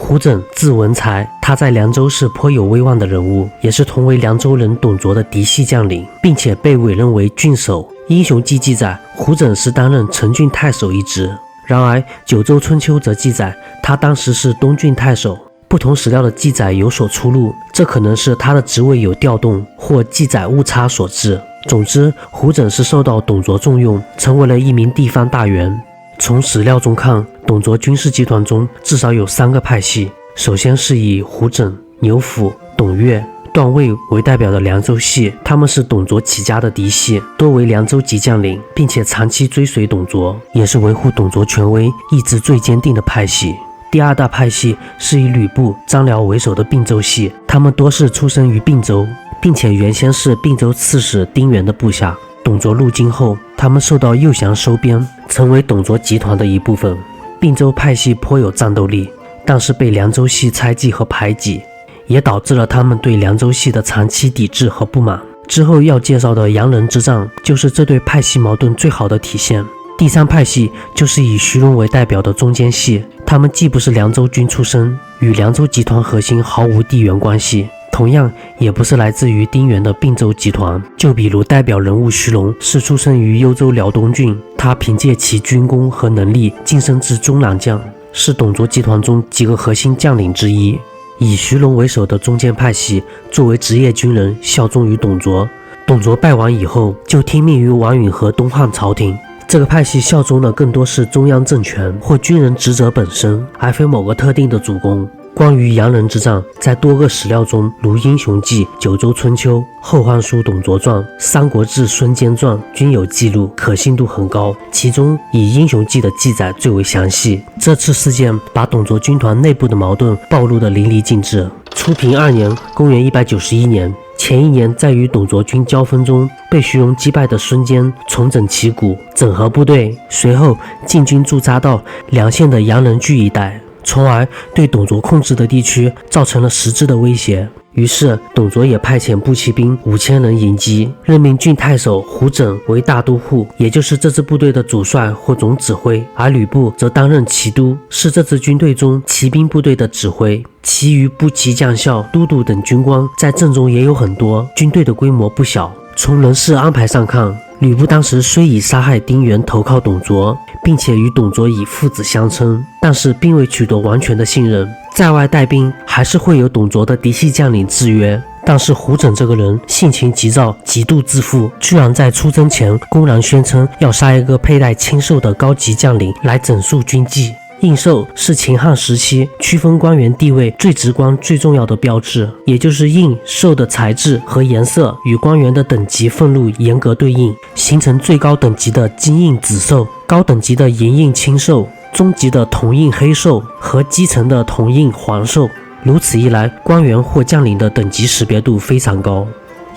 胡整，字文才，他在凉州是颇有威望的人物，也是同为凉州人董卓的嫡系将领，并且被委任为郡守。英雄记记载，胡整是担任陈郡太守一职。然而《九州春秋》则记载，他当时是东郡太守。不同史料的记载有所出入，这可能是他的职位有调动或记载误差所致。总之，胡整是受到董卓重用，成为了一名地方大员。从史料中看，董卓军事集团中至少有3个派系。首先是以胡整、牛辅、董越、段位为代表的凉州系，他们是董卓起家的嫡系，多为凉州籍将领，并且长期追随董卓，也是维护董卓权威、意志最坚定的派系。第2大派系是以吕布、张辽为首的并州系，他们多是出生于并州，并且原先是并州刺史丁原的部下。董卓入京后，他们受到诱降收编，成为董卓集团的一部分。并州派系颇有战斗力，但是被凉州系猜忌和排挤，也导致了他们对凉州系的长期抵制和不满。之后要介绍的洋人之战就是这对派系矛盾最好的体现。第3派系就是以徐荣为代表的中间系，他们既不是凉州军出身，与凉州集团核心毫无地缘关系，同样也不是来自于丁原的并州集团。就比如代表人物徐荣是出生于幽州辽东郡，他凭借其军功和能力晋升至中郎将，是董卓集团中几个核心将领之一。以徐荣为首的中间派系作为职业军人，效忠于董卓。董卓败亡以后，就听命于王允和东汉朝廷。这个派系效忠的更多是中央政权或军人职责本身，而非某个特定的主公。关于洋人之战，在多个史料中，如《英雄记》《九州春秋》《后汉书·董卓传》《三国志·孙坚传》均有记录，可信度很高。其中以《英雄记》的记载最为详细。这次事件把董卓军团内部的矛盾暴露得淋漓尽致。初平2年（公元191年），前一年在与董卓军交锋中被徐荣击败的孙坚重整旗鼓，整合部队，随后进军驻扎到梁县的洋人聚一带，从而对董卓控制的地区造成了实质的威胁。于是董卓也派遣步骑兵5000人迎击，任命郡太守胡整为大都护，也就是这支部队的主帅或总指挥，而吕布则担任骑都，是这支军队中骑兵部队的指挥。其余步骑将校、都督等军官在阵中也有很多，军队的规模不小。从人事安排上看，吕布当时虽已杀害丁原投靠董卓，并且与董卓以父子相称，但是并未取得完全的信任，在外带兵还是会有董卓的嫡系将领制约。但是胡整这个人性情急躁，极度自负，居然在出征前公然宣称要杀一个佩戴青绶的高级将领来整肃军纪。印绶是秦汉时期区分官员地位最直观最重要的标志，也就是印绶的材质和颜色与官员的等级俸禄严格对应，形成最高等级的金印紫绶、高等级的银印青绶、中级的铜印黑绶和基层的铜印黄绶。如此一来，官员或将领的等级识别度非常高。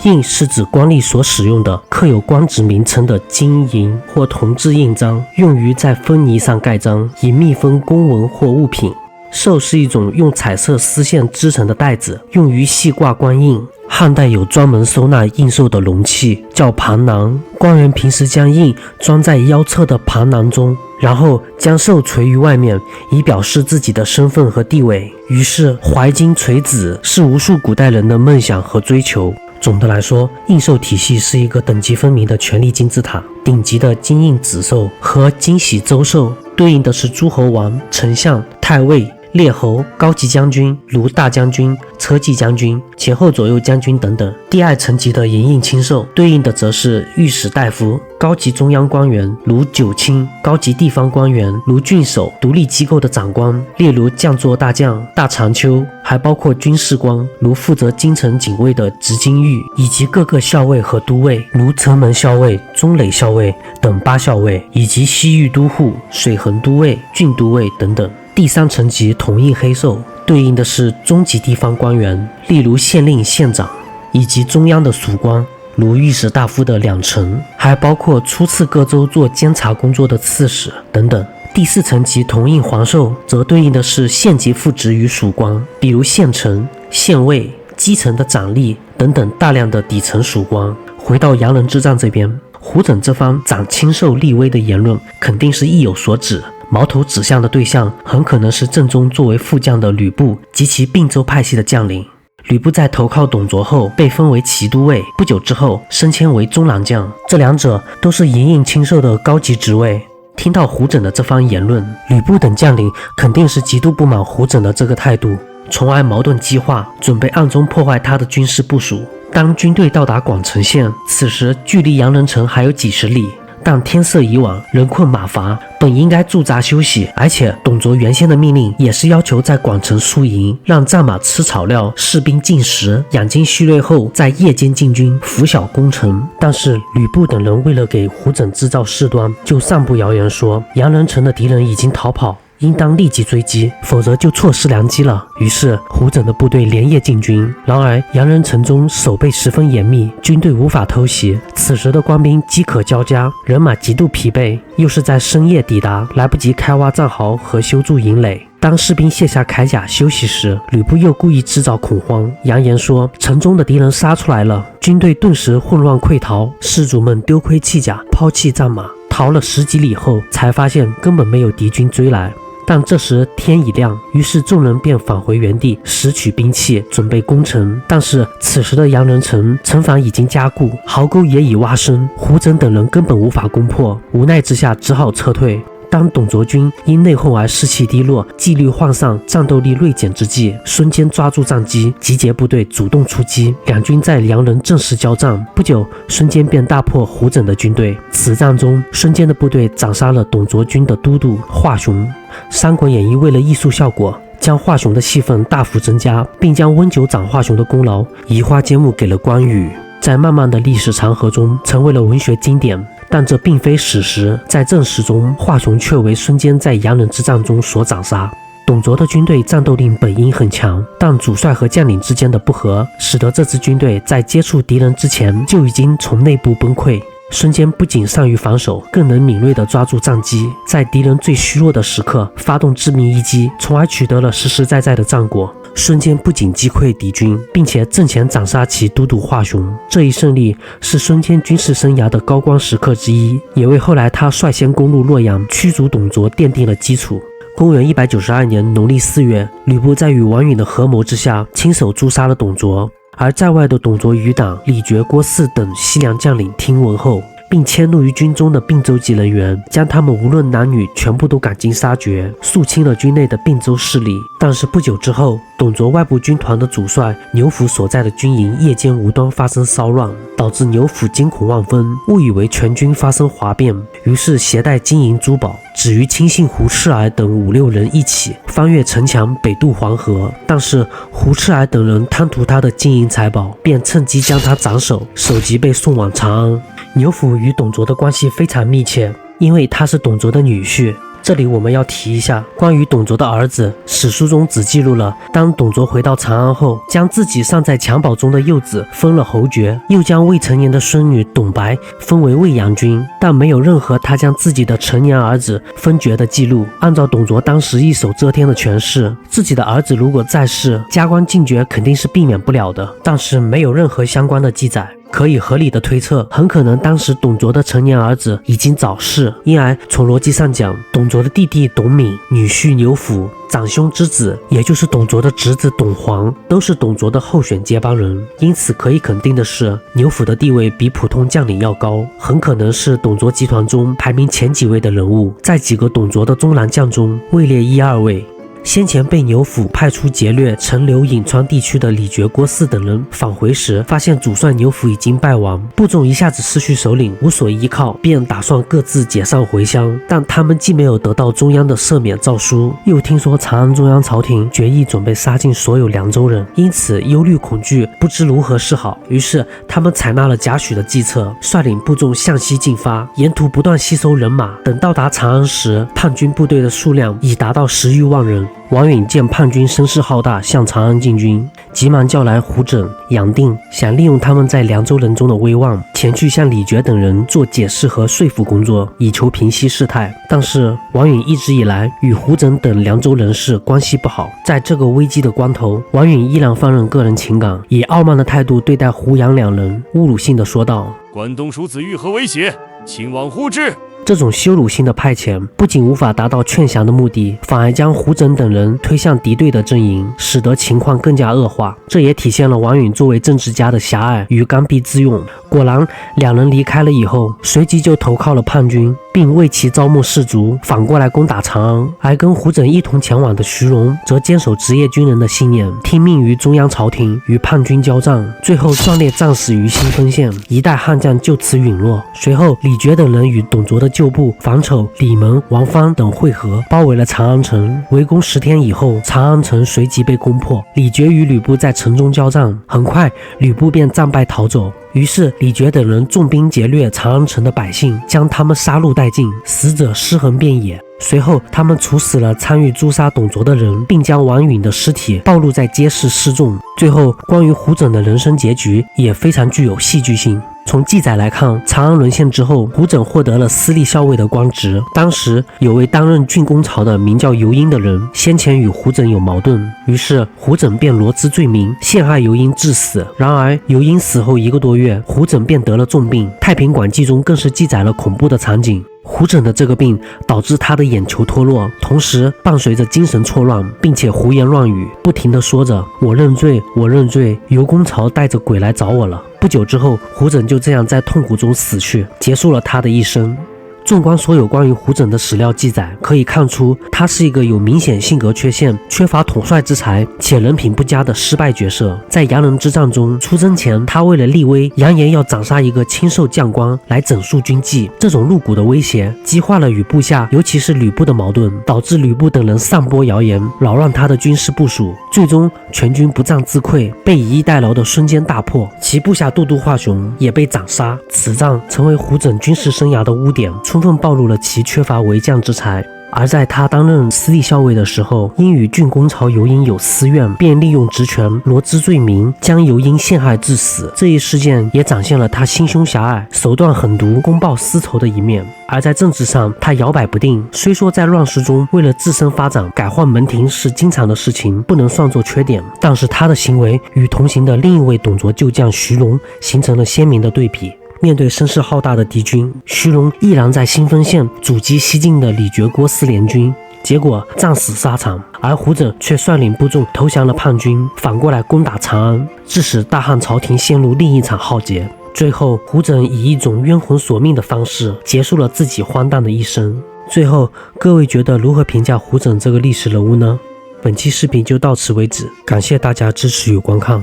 印是指官吏所使用的刻有官职名称的金银或铜制印章，用于在分泥上盖章，以密封公文或物品。绶是一种用彩色丝线织成的带子，用于系挂官印。汉代有专门收纳印绶的容器，叫盘囊。官员平时将印装在腰侧的盘囊中，然后将绶垂于外面，以表示自己的身份和地位。于是怀金垂子是无数古代人的梦想和追求。总的来说，印绶体系是一个等级分明的权力金字塔。顶级的金印紫绶和金喜州绶对应的是诸侯王、丞相、太尉、列侯、高级将军如大将军、车骑将军、前后左右将军等等。第2层级的银印青绶对应的则是御史大夫、高级中央官员如九卿、高级地方官员如郡守、独立机构的长官，例如将作大将、大长秋，还包括军事官，如负责京城警卫的执金狱，以及各个校尉和都尉，如城门校尉、中垒校尉等8校尉，以及西域都护、水衡都尉、郡都尉等等。第3层级铜印黑绶对应的是中级地方官员，例如县令、县长，以及中央的属官，如御史大夫的2成，还包括初次各州做监察工作的刺史等等。第4层级铜印黄绶则对应的是县级副职与属官，比如县丞、县尉、基层的长吏等等大量的底层属官。回到洋人之战这边，胡整这番长青绶立威的言论肯定是意有所指。矛头指向的对象很可能是正中作为副将的吕布及其并州派系的将领。吕布在投靠董卓后被封为骑都尉，不久之后升迁为中郎将，这两者都是营营亲授的高级职位。听到胡轸的这番言论，吕布等将领肯定是极度不满胡轸的这个态度，从而矛盾激化，准备暗中破坏他的军事部署。当军队到达广城县，此时距离阳人城还有几十里，但天色已晚，人困马乏，本应该驻扎休息，而且董卓原先的命令也是要求在广城宿营，让战马吃草料，士兵进食，养精蓄锐后在夜间进军，拂晓攻城。但是吕布等人为了给胡轸制造事端，就散布谣言说阳人城的敌人已经逃跑，应当立即追击，否则就错失良机了。于是胡轸的部队连夜进军，然而阳人城中守备十分严密，军队无法偷袭。此时的官兵饥渴交加，人马极度疲惫，又是在深夜抵达，来不及开挖战壕和修筑营垒。当士兵卸下铠甲休息时，吕布又故意制造恐慌，扬言说城中的敌人杀出来了。军队顿时混乱溃逃，士卒们丢盔弃甲，抛弃战马，逃了10几里后，才发现根本没有敌军追来。但这时天已亮，于是众人便返回原地，拾取兵器，准备攻城。但是此时的阳人城城防已经加固，壕沟也已挖深，胡轸等人根本无法攻破，无奈之下只好撤退。当董卓军因内讧而士气低落，纪律涣散，战斗力锐减之际，孙坚抓住战机，集结部队主动出击，两军在阳人正式交战。不久，孙坚便大破胡轸的军队。此战中，孙坚的部队斩杀了董卓军的都督华雄。《三国演义》为了艺术效果，将华雄的戏份大幅增加，并将温酒斩华雄的功劳移花接木给了关羽，在漫漫的历史长河中成为了文学经典。但这并非史实，在正史中，华雄却为孙坚在阳人之战中所斩杀。董卓的军队战斗力本应很强，但主帅和将领之间的不和，使得这支军队在接触敌人之前就已经从内部崩溃。孙坚不仅善于防守，更能敏锐地抓住战机，在敌人最虚弱的时刻发动致命一击，从而取得了实实在在的战果。孙坚不仅击溃敌军，并且阵前斩杀其都督华雄。这一胜利是孙坚军事生涯的高光时刻之一，也为后来他率先攻入洛阳，驱逐董卓奠定了基础。公元192年农历4月，吕布在与王允的合谋之下，亲手诛杀了董卓。而在外的董卓余党李傕、郭汜等西凉将领听闻后，并迁怒于军中的并州级人员，将他们无论男女全部都赶尽杀绝，肃清了军内的并州势力。但是不久之后，董卓外部军团的主帅牛辅所在的军营夜间无端发生骚乱，导致牛辅惊恐万分，误以为全军发生哗变，于是携带金银珠宝，只于亲信胡赤儿等5、6人一起翻越城墙，北渡黄河。但是胡赤儿等人贪图他的金银财宝，便趁机将他斩首，首级被送往长安。牛辅与董卓的关系非常密切，因为他是董卓的女婿。这里我们要提一下关于董卓的儿子，史书中只记录了当董卓回到长安后，将自己尚在襁褓中的幼子封了侯爵，又将未成年的孙女董白封为魏阳君，但没有任何他将自己的成年儿子封爵的记录。按照董卓当时一手遮天的权势，自己的儿子如果在世，加官进爵肯定是避免不了的，但是没有任何相关的记载。可以合理的推测，很可能当时董卓的成年儿子已经早逝，因而从逻辑上讲，董卓的弟弟董敏、女婿牛辅、长兄之子，也就是董卓的侄子董黄，都是董卓的候选接班人。因此可以肯定的是，牛辅的地位比普通将领要高，很可能是董卓集团中排名前几位的人物，在几个董卓的中郎将中位列1、2位。先前被牛辅派出劫掠陈留、颍川地区的李傕、郭汜等人返回时，发现主帅牛辅已经败亡，部众一下子失去首领，无所依靠，便打算各自解散回乡。但他们既没有得到中央的赦免诏书，又听说长安中央朝廷决议准备杀尽所有凉州人，因此忧虑恐惧，不知如何是好。于是他们采纳了贾诩的计策，率领部众向西进发，沿途不断吸收人马。等到达长安时，叛军部队的数量已达到10余万人。王允见叛军声势浩大，向长安进军，急忙叫来胡轸、杨定，想利用他们在凉州人中的威望，前去向李傕等人做解释和说服工作，以求平息事态。但是王允一直以来与胡轸等凉州人士关系不好，在这个危机的关头，王允依然放任个人情感，以傲慢的态度对待胡杨两人，侮辱性的说道：“关东属子欲何为胁？请往呼之。”这种羞辱性的派遣不仅无法达到劝降的目的，反而将胡轸等人推向敌对的阵营，使得情况更加恶化。这也体现了王允作为政治家的狭隘与刚愎自用。果然，两人离开了以后，随即就投靠了叛军，并为其招募士卒，反过来攻打长安。而跟胡轸一同前往的徐荣，则坚守职业军人的信念，听命于中央朝廷，与叛军交战，最后壮烈战死于新丰县，一代悍将就此陨落。随后，李傕等人与董卓的旧部樊稠、李蒙、王方等会合，包围了长安城。围攻10天以后，长安城随即被攻破。李傕与吕布在城中交战，很快吕布便战败逃走。于是李傕等人重兵劫掠长安城的百姓，将他们杀戮殆尽，死者尸横遍野。随后他们处死了参与诛杀董卓的人，并将王允的尸体暴露在街市示众。最后关于胡轸的人生结局也非常具有戏剧性。从记载来看，长安沦陷之后，胡轸获得了司隶校尉的官职。当时有位担任郡公曹的名叫尤婴的人，先前与胡轸有矛盾，于是胡轸便罗织罪名，陷害尤婴致死。然而尤婴死后1个多月，胡轸便得了重病，《太平馆记》中更是记载了恐怖的场景。胡轸的这个病导致他的眼球脱落，同时伴随着精神错乱，并且胡言乱语，不停地说着我认罪，我认罪，尤公曹带着鬼来找我了。不久之后，胡轸就这样在痛苦中死去，结束了他的一生。纵观所有关于胡轸的史料记载，可以看出他是一个有明显性格缺陷、缺乏统帅之才且人品不佳的失败角色。在洋人之战中，出征前他为了立威，扬言要斩杀一个亲授将官来整肃军纪。这种露骨的威胁激化了与部下，尤其是吕布的矛盾，导致吕布等人散播谣言，扰乱他的军事部署。最终全军不战自溃，被以逸待劳的孙坚大破，其部下杜华雄也被斩杀。此战成为胡轸军事生涯的污点，充分暴露了其缺乏为将之才。而在他担任司隶校尉的时候，因与郡公曹尤婴有私怨，便利用职权罗织罪名，将尤婴陷害致死。这一事件也展现了他心胸狭隘、手段狠毒、公报私仇的一面。而在政治上，他摇摆不定，虽说在乱世中为了自身发展改换门庭是经常的事情，不能算作缺点，但是他的行为与同行的另一位董卓旧将徐荣形成了鲜明的对比。面对声势浩大的敌军，徐荣毅然在新丰县阻击西进的李傕郭汜联军，结果战死沙场。而胡轸却率领部众投降了叛军，反过来攻打长安，致使大汉朝廷陷入另一场浩劫。最后胡轸以一种冤魂索命的方式结束了自己荒诞的一生。最后各位觉得如何评价胡轸这个历史人物呢？本期视频就到此为止，感谢大家支持与观看。